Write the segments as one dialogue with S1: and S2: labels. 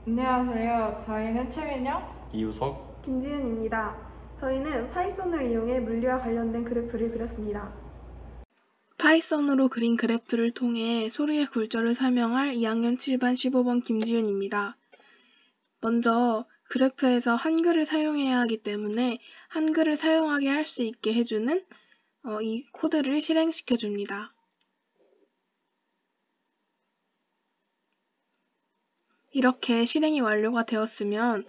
S1: 안녕하세요. 저희는 최민영,
S2: 이우석,
S3: 김지은입니다. 저희는 파이썬을 이용해 물리와 관련된 그래프를 그렸습니다. 파이썬으로 그린 그래프를 통해 소리의 굴절을 설명할 2학년 7반 15번 김지은입니다. 먼저 그래프에서 한글을 사용해야 하기 때문에 한글을 사용하게 할 수 있게 해주는 이 코드를 실행시켜 줍니다. 이렇게 실행이 완료가 되었으면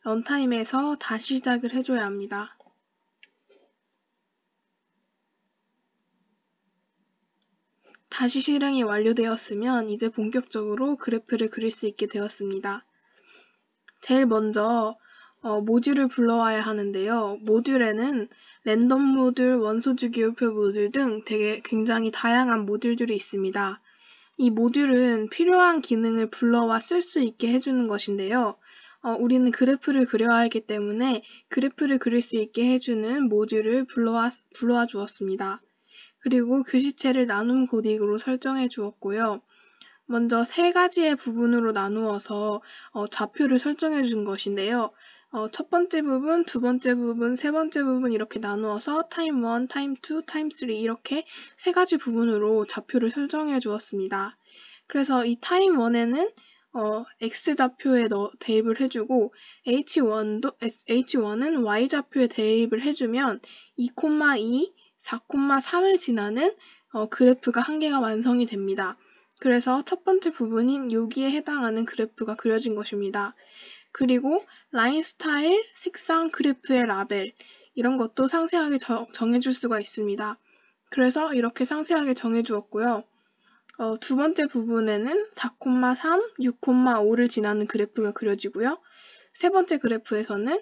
S3: 런타임에서 다시 시작을 해줘야 합니다. 다시 실행이 완료되었으면 이제 본격적으로 그래프를 그릴 수 있게 되었습니다. 제일 먼저 모듈을 불러와야 하는데요. 모듈에는 랜덤 모듈, 원소주기호표 모듈 등 되게 굉장히 다양한 모듈들이 있습니다. 이 모듈은 필요한 기능을 불러와 쓸 수 있게 해주는 것인데요. 우리는 그래프를 그려야 하기 때문에 그래프를 그릴 수 있게 해주는 모듈을 불러와 주었습니다. 그리고 글씨체를 나눔 코딩으로 설정해 주었고요. 먼저 세 가지의 부분으로 나누어서 좌표를 설정해 준 것인데요. 첫 번째 부분, 두 번째 부분, 세 번째 부분 이렇게 나누어서 타임 1, 타임 2, 타임 3 이렇게 세 가지 부분으로 좌표를 설정해 주었습니다. 그래서 이 타임 1에는 X좌표에 대입을 해주고 H1은 Y좌표에 대입을 해주면 2,2, 4,3을 지나는 그래프가 한 개가 완성이 됩니다. 그래서 첫 번째 부분인 여기에 해당하는 그래프가 그려진 것입니다. 그리고 라인 스타일, 색상, 그래프의 라벨 이런 것도 상세하게 정해줄 수가 있습니다. 그래서 이렇게 상세하게 정해주었고요. 두 번째 부분에는 4,3, 6,5를 지나는 그래프가 그려지고요. 세 번째 그래프에서는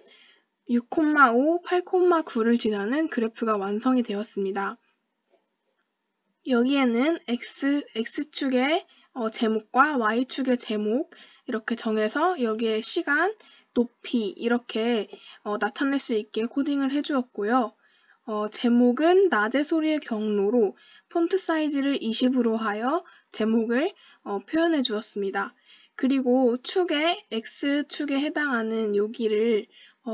S3: 6,5, 8,9를 지나는 그래프가 완성이 되었습니다. 여기에는 X축의 제목과 Y축의 제목 이렇게 정해서 여기에 시간, 높이 이렇게 나타낼 수 있게 코딩을 해주었고요. 제목은 낮의 소리의 경로로 폰트 사이즈를 20으로 하여 제목을 표현해 주었습니다. 그리고 X축에 해당하는 여기를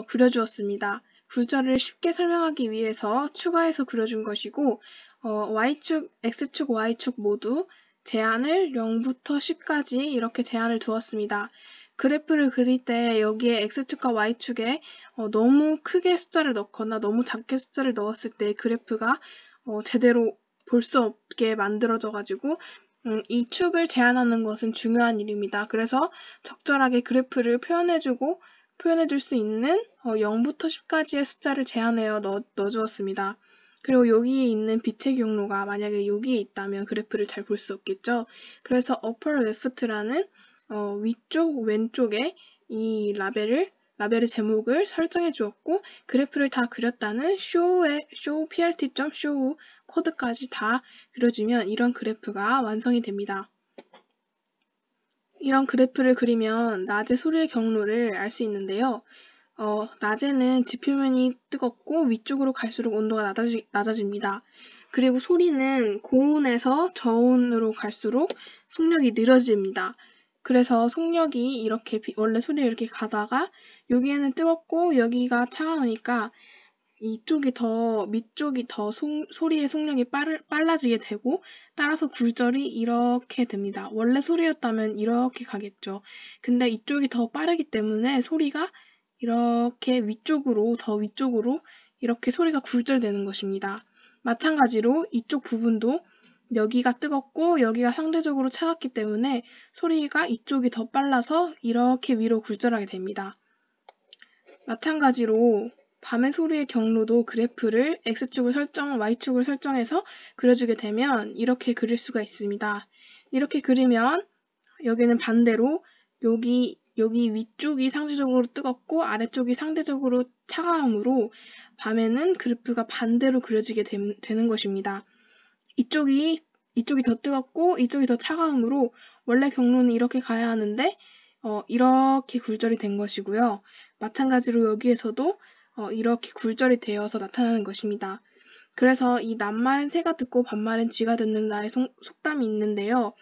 S3: 그려주었습니다. 굴절을 쉽게 설명하기 위해서 추가해서 그려준 것이고 X축, Y축 모두 제한을 0부터 10까지 이렇게 제한을 두었습니다. 그래프를 그릴 때 여기에 X축과 Y축에 너무 크게 숫자를 넣거나 너무 작게 숫자를 넣었을 때 그래프가 제대로 볼 수 없게 만들어져가지고 이 축을 제한하는 것은 중요한 일입니다. 그래서 적절하게 그래프를 표현해줄 수 있는 0부터 10까지의 숫자를 제한하여 넣어주었습니다. 그리고 여기에 있는 빛의 경로가 만약에 여기에 있다면 그래프를 잘 볼 수 없겠죠. 그래서 upper left라는 위쪽 왼쪽에 이 라벨의 제목을 설정해 주었고 그래프를 다 그렸다는 show prt.show 코드까지 다 그려주면 이런 그래프가 완성이 됩니다. 이런 그래프를 그리면 낮의 소리의 경로를 알 수 있는데요. 낮에는 지표면이 뜨겁고 위쪽으로 갈수록 온도가 낮아집니다. 그리고 소리는 고온에서 저온으로 갈수록 속력이 느려집니다. 그래서 속력이 이렇게 원래 소리 이렇게 가다가 여기에는 뜨겁고 여기가 차가우니까 밑쪽이 더 소리의 속력이 빨라지게 되고 따라서 굴절이 이렇게 됩니다. 원래 소리였다면 이렇게 가겠죠. 근데 이쪽이 더 빠르기 때문에 소리가 이렇게 더 위쪽으로 이렇게 소리가 굴절되는 것입니다. 마찬가지로 이쪽 부분도 여기가 뜨겁고 여기가 상대적으로 차갑기 때문에 소리가 이쪽이 더 빨라서 이렇게 위로 굴절하게 됩니다. 마찬가지로 밤의 소리의 경로도 그래프를 X축을 Y축을 설정해서 그려주게 되면 이렇게 그릴 수가 있습니다. 이렇게 그리면 여기는 반대로 여기 위쪽이 상대적으로 뜨겁고 아래쪽이 상대적으로 차가움으로 밤에는 그래프가 반대로 그려지게 되는 것입니다. 이쪽이 더 뜨겁고 이쪽이 더 차가움으로 원래 경로는 이렇게 가야 하는데 이렇게 굴절이 된 것이고요. 마찬가지로 여기에서도 이렇게 굴절이 되어서 나타나는 것입니다. 그래서 이 낮말은 새가 듣고 밤말은 쥐가 듣는다의 속담이 있는데요.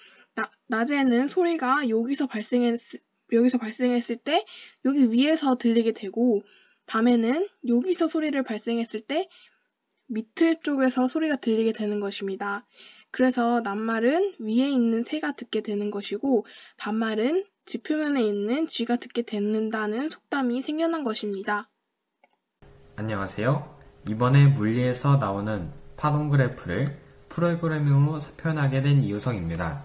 S3: 낮에는 소리가 여기서 여기서 발생했을 때 여기 위에서 들리게 되고, 밤에는 여기서 소리를 발생했을 때 밑을 쪽에서 소리가 들리게 되는 것입니다. 그래서 낮말은 위에 있는 새가 듣게 되는 것이고, 밤말은 지표면에 있는 쥐가 듣게 된다는 속담이 생겨난 것입니다.
S2: 안녕하세요. 이번에 물리에서 나오는 파동 그래프를 프로그래밍으로 표현하게 된 이우성입니다.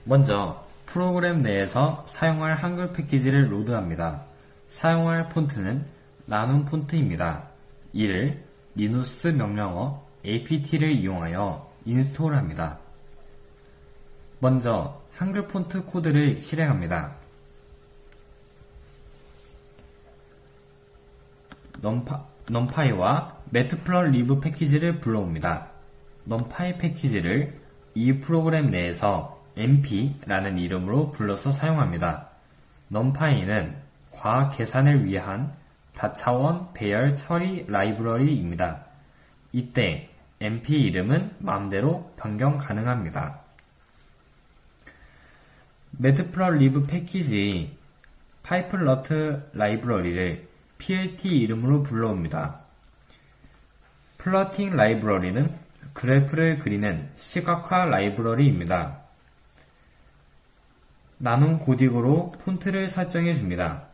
S2: 먼저 프로그램 내에서 사용할 한글 패키지를 로드합니다. 사용할 폰트는 나눔 폰트입니다. 이를 리누스 명령어 apt를 이용하여 인스톨합니다. 먼저 한글 폰트 코드를 실행합니다. 넘파이와 매트플러리브 패키지를 불러옵니다. 넘파이 패키지를 이 프로그램 내에서 mp라는 이름으로 불러서 사용합니다. 넘파이는 과학 계산을 위한 다차원 배열 처리 라이브러리입니다. 이때 mp 이름은 마음대로 변경 가능합니다. 매트플러리브 패키지 파이플러트 라이브러리를 plt 이름으로 불러옵니다. 플러팅 라이브러리는 그래프를 그리는 시각화 라이브러리입니다. 나눔 고딕으로 폰트를 설정해 줍니다.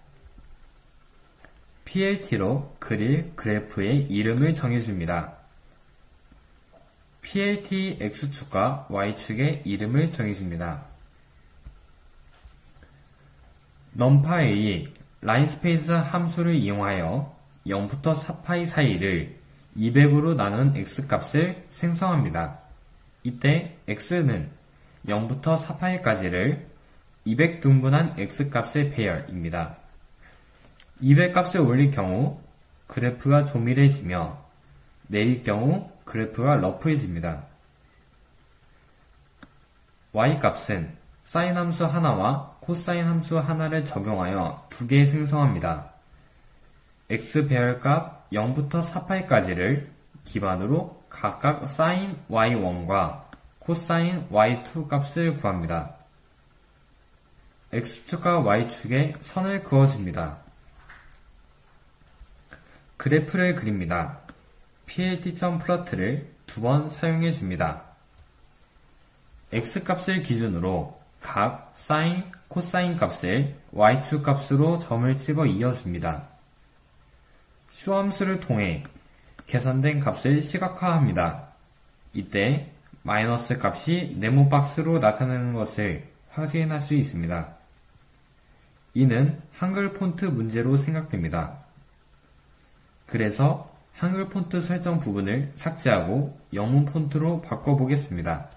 S2: plt로 그릴 그래프의 이름을 정해줍니다. plt x축과 y축의 이름을 정해줍니다. numpy의 라인스페이스 함수를 이용하여 0부터 4파이 사이를 200으로 나눈 x값을 생성합니다. 이때 x는 0부터 4파이까지를 200등분한 x값의 배열입니다. 200값을 올릴 경우 그래프가 조밀해지며 내릴 경우 그래프가 러프해집니다. y값은 사인 함수 하나와 코사인 함수 하나를 적용하여 두 개 생성합니다. x 배열값 0부터 4파이까지를 기반으로 각각 사인 y1과 코사인 y2 값을 구합니다. x축과 y축에 선을 그어줍니다. 그래프를 그립니다. plt.plot를 두 번 사용해 줍니다. x값을 기준으로 각 사인, 코사인 값을 y축 값으로 점을 찍어 이어줍니다. 쇼함수를 통해 계산된 값을 시각화합니다. 이때 마이너스 값이 네모 박스로 나타나는 것을 확인할 수 있습니다. 이는 한글 폰트 문제로 생각됩니다. 그래서 한글 폰트 설정 부분을 삭제하고 영문 폰트로 바꿔보겠습니다.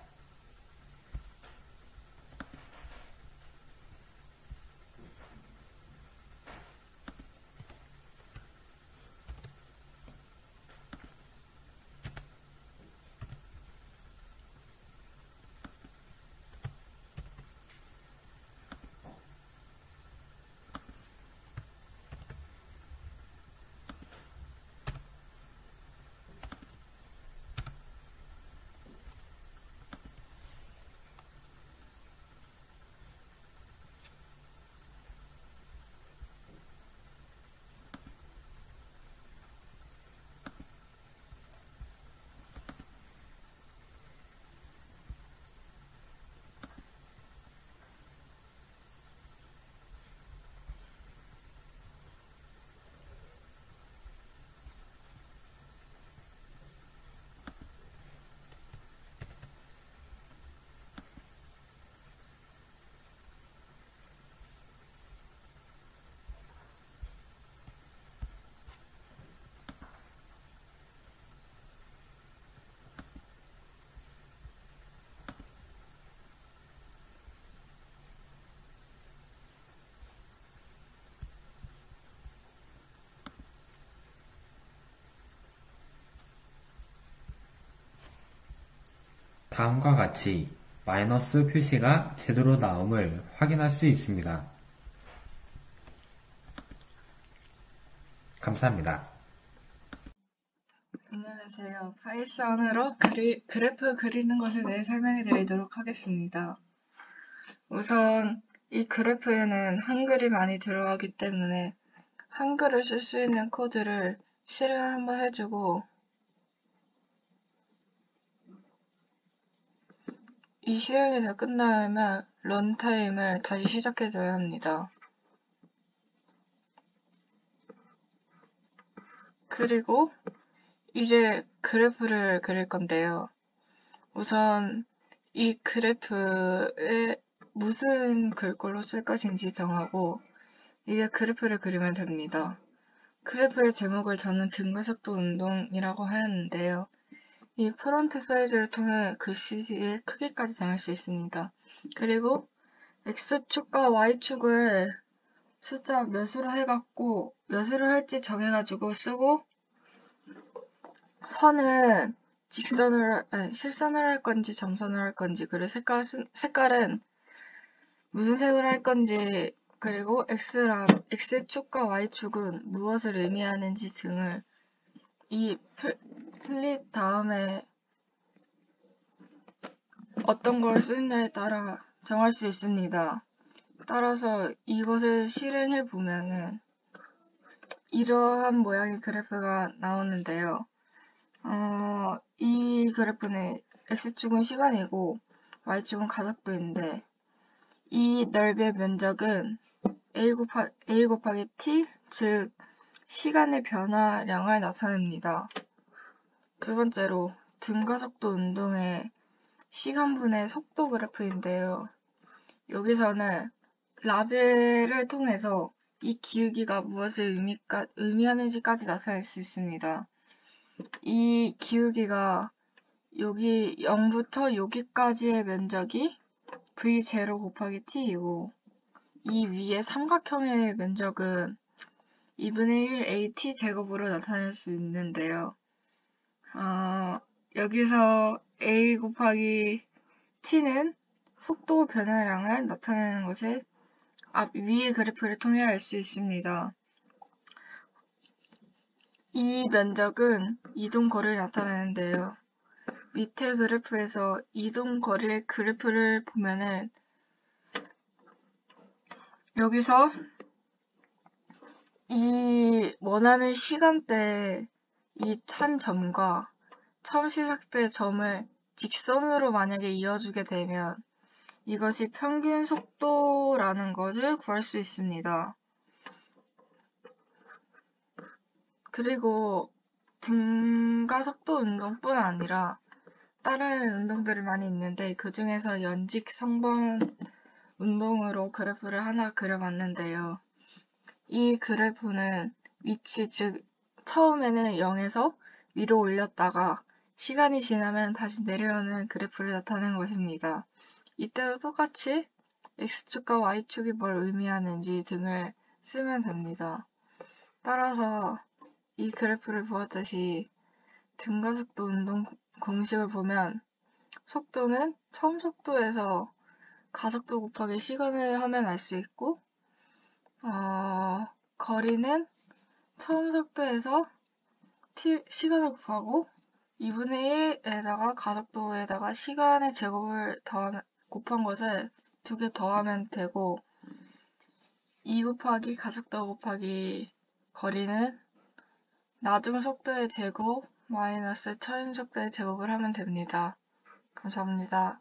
S2: 다음과 같이 마이너스 표시가 제대로 나옴을 확인할 수 있습니다. 감사합니다.
S1: 안녕하세요. 파이썬으로 그래프 그리는 것에 대해 설명해 드리도록 하겠습니다. 우선 이 그래프에는 한글이 많이 들어가기 때문에 한글을 쓸 수 있는 코드를 실행을 한번 해주고 이 실행이 다 끝나면 런타임을 다시 시작해줘야 합니다. 그리고 이제 그래프를 그릴 건데요. 우선 이 그래프에 무슨 글꼴로 쓸 것인지 정하고 이게 그래프를 그리면 됩니다. 그래프의 제목을 저는 등가속도 운동이라고 하였는데요. 이 폰트 사이즈를 통해 글씨의 크기까지 정할 수 있습니다. 그리고 X축과 Y축을 숫자 몇으로 해갖고 몇으로 할지 정해가지고 쓰고 선은 실선을 할 건지 점선을 할 건지 그리고 색깔은 무슨 색을 할 건지 그리고 X축과 Y축은 무엇을 의미하는지 등을 이 플립 다음에 어떤 걸 쓰느냐에 따라 정할 수 있습니다. 따라서 이것을 실행해 보면은 이러한 모양의 그래프가 나오는데요. 이 그래프는 X축은 시간이고 Y축은 가속도인데 이 넓이의 면적은 A 곱하기 T, 즉 시간의 변화량을 나타냅니다. 두 번째로 등가속도 운동의 시간분의 속도 그래프인데요. 여기서는 라벨을 통해서 이 기울기가 무엇을 의미하는지까지 나타낼 수 있습니다. 이 기울기가 여기 0부터 여기까지의 면적이 V0 곱하기 T이고 이 위에 삼각형의 면적은 2분의 1 AT 제곱으로 나타낼 수 있는데요. 여기서 A 곱하기 T는 속도 변화량을 나타내는 것을 위의 그래프를 통해 알 수 있습니다. 이 면적은 이동거리를 나타내는데요. 밑에 그래프에서 이동거리의 그래프를 보면은 여기서 이 원하는 시간대에 이 한 점과 처음 시작된 점을 직선으로 만약에 이어주게 되면 이것이 평균 속도라는 것을 구할 수 있습니다. 그리고 등가속도 운동뿐 아니라 다른 운동들이 많이 있는데 그 중에서 연직 성분 운동으로 그래프를 하나 그려봤는데요. 이 그래프는 위치, 즉 처음에는 0에서 위로 올렸다가 시간이 지나면 다시 내려오는 그래프를 나타낸 것입니다. 이때도 똑같이 X축과 Y축이 뭘 의미하는지 등을 쓰면 됩니다. 따라서 이 그래프를 보았듯이 등가속도 운동 공식을 보면 속도는 처음 속도에서 가속도 곱하기 시간을 하면 알 수 있고 거리는 처음 속도에서 시간을 곱하고 2분의 1에다가 가속도에다가 시간의 제곱을 곱한 것을 2개 더하면 되고 2 곱하기 가속도 곱하기 거리는 나중 속도의 제곱 마이너스 처음 속도의 제곱을 하면 됩니다. 감사합니다.